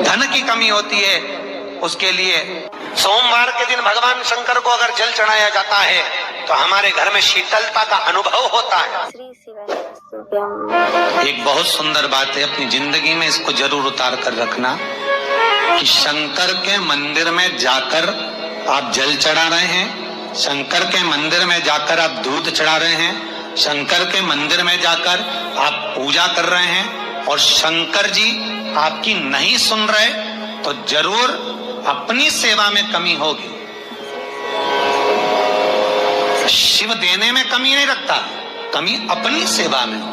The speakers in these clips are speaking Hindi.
धन की कमी होती है, उसके लिए सोमवार के दिन भगवान शंकर को अगर जल चढ़ाया जाता है तो हमारे घर में शीतलता का अनुभव होता है। एक बहुत सुंदर बात है, अपनी जिंदगी में इसको जरूर उतार कर रखना कि शंकर के मंदिर में जाकर आप जल चढ़ा रहे हैं, शंकर के मंदिर में जाकर आप दूध चढ़ा रहे हैं, शंकर के मंदिर में जाकर आप पूजा कर रहे हैं और शंकर जी आपकी नहीं सुन रहे तो जरूर अपनी सेवा में कमी होगी। शिव देने में कमी नहीं रखता, कमी अपनी सेवा में हो।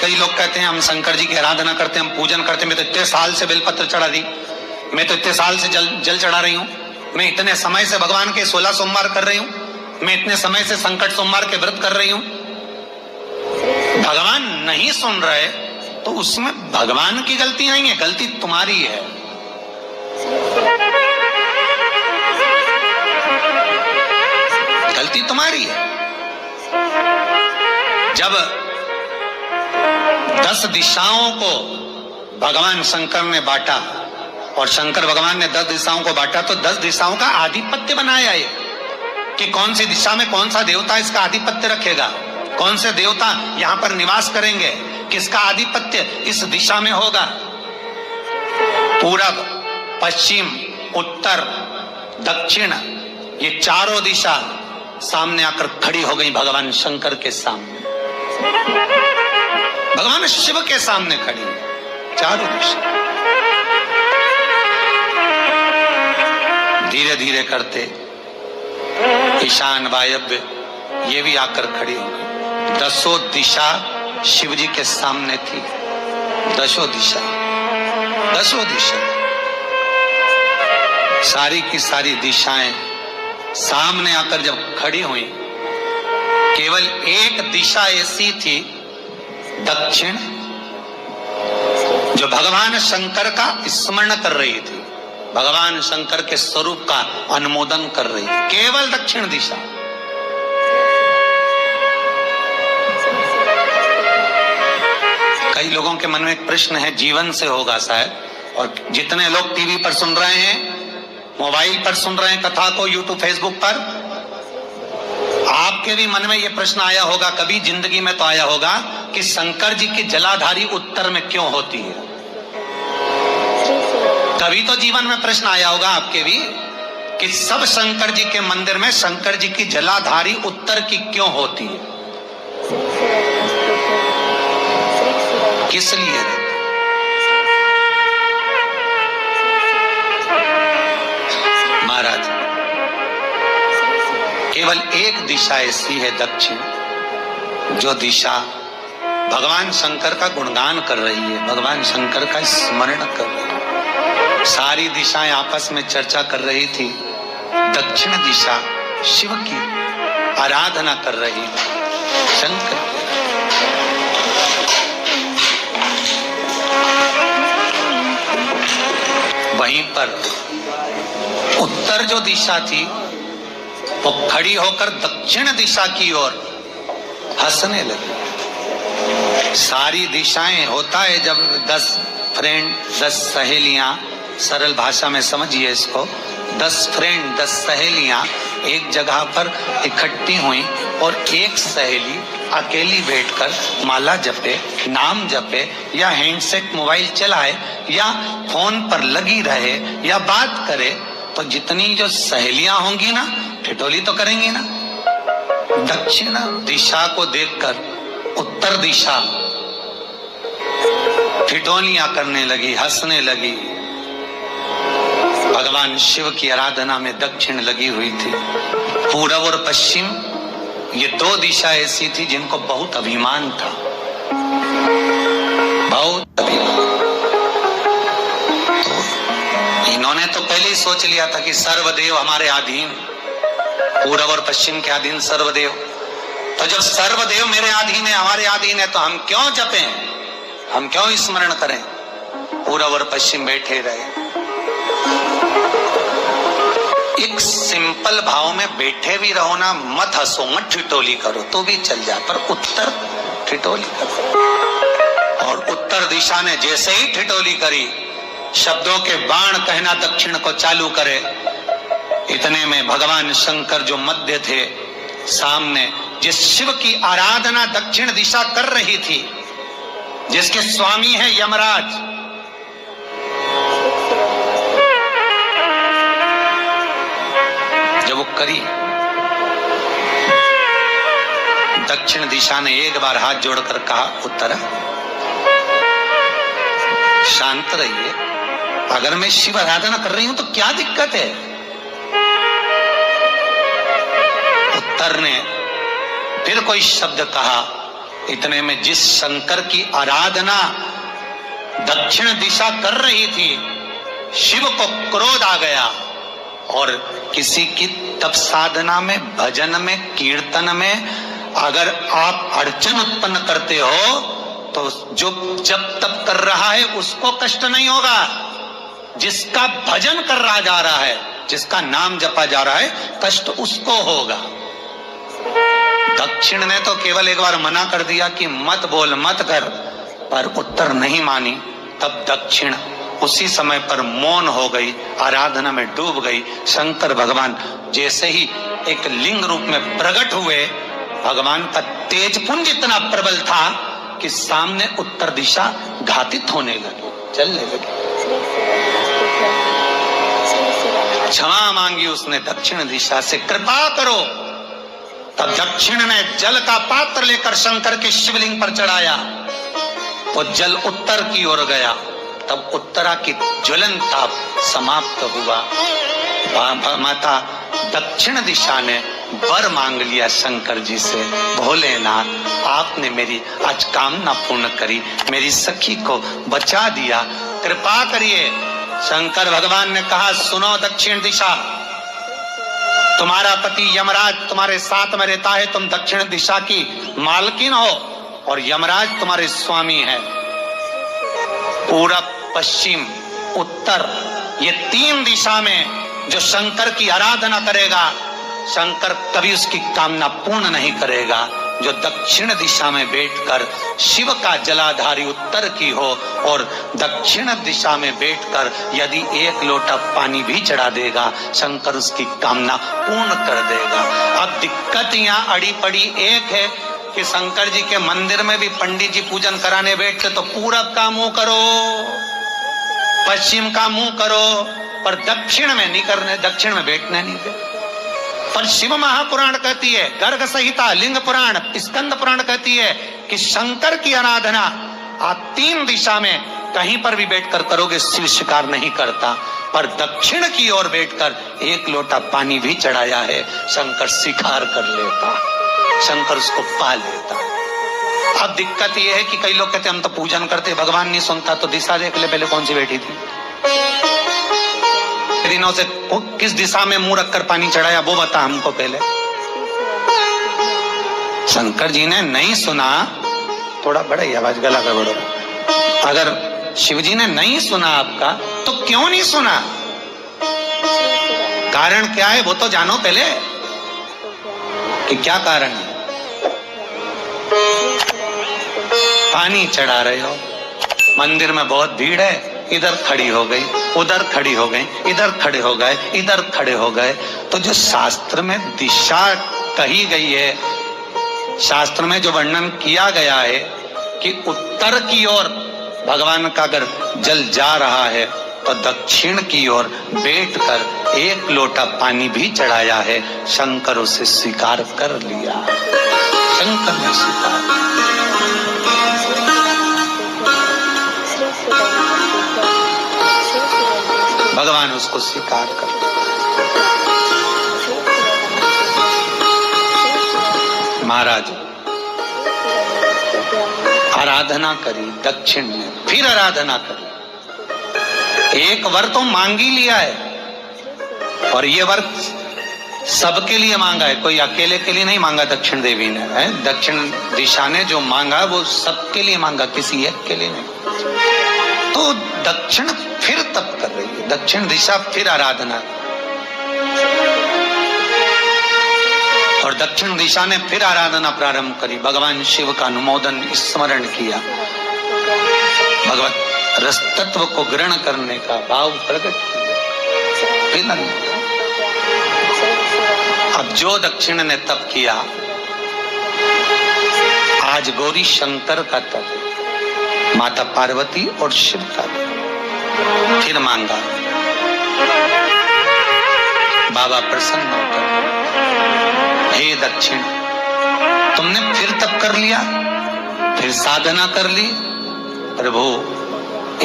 कई लोग कहते हैं हम शंकर जी की आराधना करते हैं, हम पूजन करते हैं, मैं तो इतने साल से बेलपत्र चढ़ा दी, मैं तो इतने साल से जल चढ़ा रही हूँ, मैं इतने समय से भगवान के 16 सोमवार कर रही हूँ, मैं इतने समय से संकट सोमवार के व्रत कर रही हूँ। भगवान नहीं सुन रहे तो उसमें भगवान की गलती नहीं है, गलती तुम्हारी है। गलती तुम्हारी है। जब 10 दिशाओं को भगवान शंकर ने बांटा और शंकर भगवान ने 10 दिशाओं को बांटा तो 10 दिशाओं का आधिपत्य बनाया है कि कौन सी दिशा में कौन सा देवता इसका आधिपत्य रखेगा, कौन से देवता यहां पर निवास करेंगे, किसका आधिपत्य इस दिशा में होगा। पूरब, पश्चिम, उत्तर, दक्षिण, ये चारों दिशा सामने आकर खड़ी हो गई भगवान शंकर के सामने, भगवान शिव के सामने खड़ी, चारों दिशा। धीरे धीरे करते ईशान, वायव्य ये भी आकर खड़ी हो गई। 10 दिशा शिव जी के सामने थी, 10 दिशा, 10 दिशा, सारी की सारी दिशाएं सामने आकर जब खड़ी हुई, केवल एक दिशा ऐसी थी दक्षिण, जो भगवान शंकर का स्मरण कर रही थी, भगवान शंकर के स्वरूप का अनुमोदन कर रही थी, केवल दक्षिण दिशा। कई लोगों के मन में एक प्रश्न है, जीवन से होगा शायद, और जितने लोग टीवी पर सुन रहे हैं, मोबाइल पर सुन रहे हैं कथा को, यूट्यूब, फेसबुक पर, आपके भी मन में यह प्रश्न आया होगा, कभी जिंदगी में तो आया होगा कि शंकर जी की जलाधारी उत्तर में क्यों होती है। कभी तो जीवन में प्रश्न आया होगा आपके भी कि सब शंकर जी के मंदिर में शंकर जी की जलाधारी उत्तर की क्यों होती है, किस लिए। महाराज, केवल एक दिशा ऐसी है दक्षिण, जो दिशा भगवान शंकर का गुणगान कर रही है, भगवान शंकर का स्मरण कर रही है। सारी दिशाएं आपस में चर्चा कर रही थी, दक्षिण दिशा शिव की आराधना कर रही थी, शंकर। वहीं पर उत्तर जो दिशा थी वो खड़ी होकर दक्षिण दिशा की ओर हंसने लगी। सारी दिशाएं, होता है जब 10 फ्रेंड, 10 सहेलियां, सरल भाषा में समझिए इसको, 10 फ्रेंड, 10 सहेलियां एक जगह पर इकट्ठी हुई और एक सहेली अकेली बैठकर माला जपे, नाम जपे, या हैंडसेट मोबाइल चलाए, या फोन पर लगी रहे, या बात करे, तो जितनी जो सहेलियां होंगी ना, ठिठोली तो करेंगी ना। दक्षिण दिशा को देखकर उत्तर दिशा ठिठोलियां करने लगी, हंसने लगी। भगवान शिव की आराधना में दक्षिण लगी हुई थी। पूरब और पश्चिम ये 2 दिशा ऐसी थी जिनको बहुत अभिमान था, बहुत अभिमान। तो इन्होंने तो पहले ही सोच लिया था कि सर्वदेव हमारे अधीन, पूरब और पश्चिम के अधीन सर्वदेव। तो जब सर्वदेव मेरे अधीन है, हमारे अधीन है, तो हम क्यों जपें, हम क्यों स्मरण करें। पूरब और पश्चिम बैठे रहे, एक सिंपल भाव में बैठे भी रहो ना, मत हंसो, मत ठिठोली करो तो भी चल जाए, पर उत्तर ठिठोली करो। और उत्तर दिशा ने जैसे ही ठिठोली करी शब्दों के बाण कहना दक्षिण को चालू करे। इतने में भगवान शंकर जो मध्य थे, सामने जिस शिव की आराधना दक्षिण दिशा कर रही थी, जिसके स्वामी है यमराज, जब वो करी, दक्षिण दिशा ने एक बार हाथ जोड़कर कहा, उत्तरा शांत रहिए, अगर मैं शिव आराधना कर रही हूं तो क्या दिक्कत है। उत्तर ने फिर कोई शब्द कहा। इतने में जिस शंकर की आराधना दक्षिण दिशा कर रही थी, शिव को क्रोध आ गया और किसी की तप साधना में, भजन में, कीर्तन में अगर आप अड़चन उत्पन्न करते हो तो जो जब तप कर रहा है उसको कष्ट नहीं होगा, जिसका भजन कर रहा जा रहा है, जिसका नाम जपा जा रहा है, कष्ट उसको होगा। दक्षिण ने तो केवल एक बार मना कर दिया कि मत बोल, मत कर, पर उत्तर नहीं मानी। तब दक्षिण उसी समय पर मौन हो गई, आराधना में डूब गई। शंकर भगवान जैसे ही एक लिंग रूप में प्रकट हुए, भगवान का तेजपुंज इतना प्रबल था कि सामने उत्तर दिशा घातित होने लगी, चलने लगी। क्षमा मांगी उसने दक्षिण दिशा से, कृपा करो। तब दक्षिण ने जल का पात्र लेकर शंकर के शिवलिंग पर चढ़ाया, वो जल उत्तर की ओर गया। तब उत्तरा की ज्वलन ताप समाप्त हुआ। माता दक्षिण दिशा ने वर मांग लिया शंकर जी से, भोलेनाथ आपने मेरी आज कामना पूर्ण करी, मेरी सखी को बचा दिया, कृपा करिए। शंकर भगवान ने कहा, सुनो दक्षिण दिशा, तुम्हारा पति यमराज तुम्हारे साथ में रहता है, तुम दक्षिण दिशा की मालकिन हो और यमराज तुम्हारे स्वामी है। पूरब, पश्चिम, उत्तर, ये तीन दिशा में जो शंकर की आराधना करेगा, शंकर कभी उसकी कामना पूर्ण नहीं करेगा। जो दक्षिण दिशा में बैठकर शिव का जलाधारी उत्तर की हो और दक्षिण दिशा में बैठकर यदि एक लोटा पानी भी चढ़ा देगा, शंकर उसकी कामना पूर्ण कर देगा। अब दिक्कत यहाँ अड़ी पड़ी एक है कि शंकर जी के मंदिर में भी पंडित जी पूजन कराने बैठते तो पूरब का मुंह करो, पश्चिम का मुंह करो, पर दक्षिण में नहीं करने, दक्षिण में बैठने नहीं दे। पर शिव महापुराण कहती है, गर्ग संहिता, लिंग पुराण, स्कंद पुराण कहती है कि शंकर की आराधना आप तीन दिशा में कहीं पर भी बैठकर करोगे, शिव स्वीकार नहीं करता। पर दक्षिण की ओर बैठकर एक लोटा पानी भी चढ़ाया है, शंकर स्वीकार कर लेता, शंकर उसको पा लेता। अब दिक्कत यह है कि कई लोग कहते हम तो पूजन करते, भगवान नहीं सुनता, तो दिशा देख ले पहले कौन सी बैठी थी, दिनों से किस दिशा में मुंह रखकर पानी चढ़ाया, वो बता हमको पहले। शंकर जी ने नहीं सुना, थोड़ा बड़ा ही आवाज, गला का बड़ो। अगर शिव जी ने नहीं सुना आपका, तो क्यों नहीं सुना, कारण क्या है वो तो जानो पहले कि क्या कारण है। पानी चढ़ा रहे हो, मंदिर में बहुत भीड़ है, इधर खड़ी हो गई, उधर खड़ी हो गई, इधर खड़े हो गए, इधर खड़े हो गए। तो जो शास्त्र में दिशा कही गई है, शास्त्र में जो वर्णन किया गया है कि उत्तर की ओर भगवान का अगर जल जा रहा है तो दक्षिण की ओर बैठकर एक लोटा पानी भी चढ़ाया है, शंकर उसे स्वीकार कर लिया, शंकर ने स्वीकार। भगवान उसको स्वीकार कर। महाराज आराधना करी दक्षिण में, फिर आराधना करी। एक वर तो मांग ही लिया है और ये वर सबके लिए मांगा है, कोई अकेले के लिए नहीं मांगा दक्षिण देवी ने, है दक्षिण दिशा ने जो मांगा वो सबके लिए मांगा, किसी एक के लिए नहीं। तो दक्षिण फिर तप कर रही है, दक्षिण दिशा फिर आराधना, और दक्षिण दिशा ने फिर आराधना प्रारंभ करी। भगवान शिव का अनुमोदन स्मरण किया। भगवत रस तत्व को ग्रहण करने का भाव प्रकट किया। अब जो दक्षिण ने तप किया, आज गौरी शंकर का तप, माता पार्वती और शिव का तप। फिर मांगा, बाबा प्रसन्न होकर, हे दक्षिण, तुमने फिर तप कर लिया, फिर साधना कर ली, प्रभु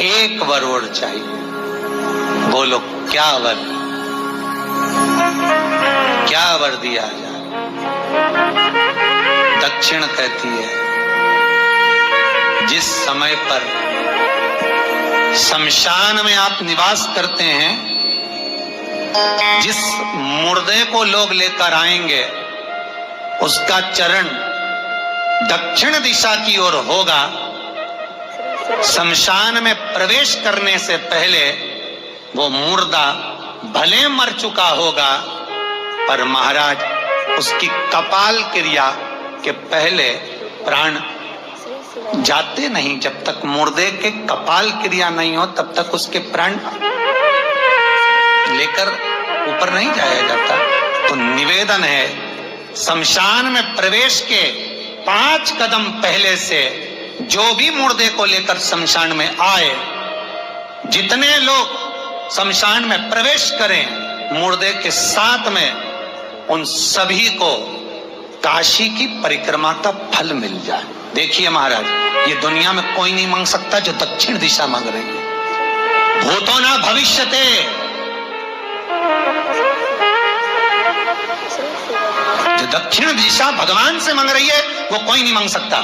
एक वर और चाहिए। बोलो क्या वर, क्या वर दिया जाए? दक्षिण कहती है, जिस समय पर शमशान में आप निवास करते हैं, जिस मुर्दे को लोग लेकर आएंगे, उसका चरण दक्षिण दिशा की ओर होगा। शमशान में प्रवेश करने से पहले वो मुर्दा भले मर चुका होगा, पर महाराज उसकी कपाल क्रिया के पहले प्राण जाते नहीं। जब तक मुर्दे के कपाल क्रिया नहीं हो, तब तक उसके प्राण लेकर ऊपर नहीं जाया जाता। तो निवेदन है, शमशान में प्रवेश के 5 कदम पहले से जो भी मुर्दे को लेकर शमशान में आए, जितने लोग शमशान में प्रवेश करें मुर्दे के साथ में, उन सभी को काशी की परिक्रमा का फल मिल जाए। देखिए महाराज, ये दुनिया में कोई नहीं मांग सकता जो दक्षिण दिशा मांग रही है। भूतो ना भविष्यते, जो दक्षिण दिशा भगवान से मांग रही है वो कोई नहीं मांग सकता।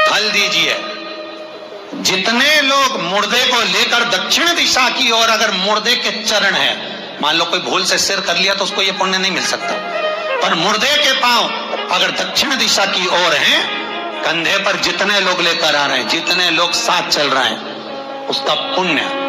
फल दीजिए। जितने लोग मुर्दे को लेकर दक्षिण दिशा की ओर, अगर मुर्दे के चरण है, मान लो कोई भूल से सिर कर लिया तो उसको ये पुण्य नहीं मिल सकता, पर मुर्दे के पांव अगर दक्षिण दिशा की ओर हैं, कंधे पर जितने लोग लेकर आ रहे हैं, जितने लोग साथ चल रहे हैं, उसका पुण्य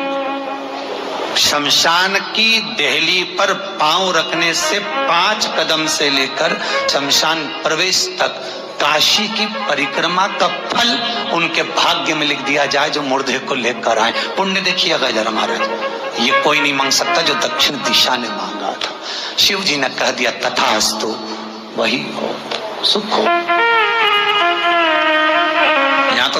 शमशान की देहली पर पांव रखने से 5 कदम से लेकर शमशान प्रवेश तक काशी की परिक्रमा का फल उनके भाग्य में लिख दिया जाए, जो मुर्दे को लेकर आए। पुण्य देखिएगा जरा महाराज, ये कोई नहीं मांग सकता जो दक्षिण दिशा ने मांगा था। शिव जी ने कह दिया तथास्तु, वही हो, सुख हो।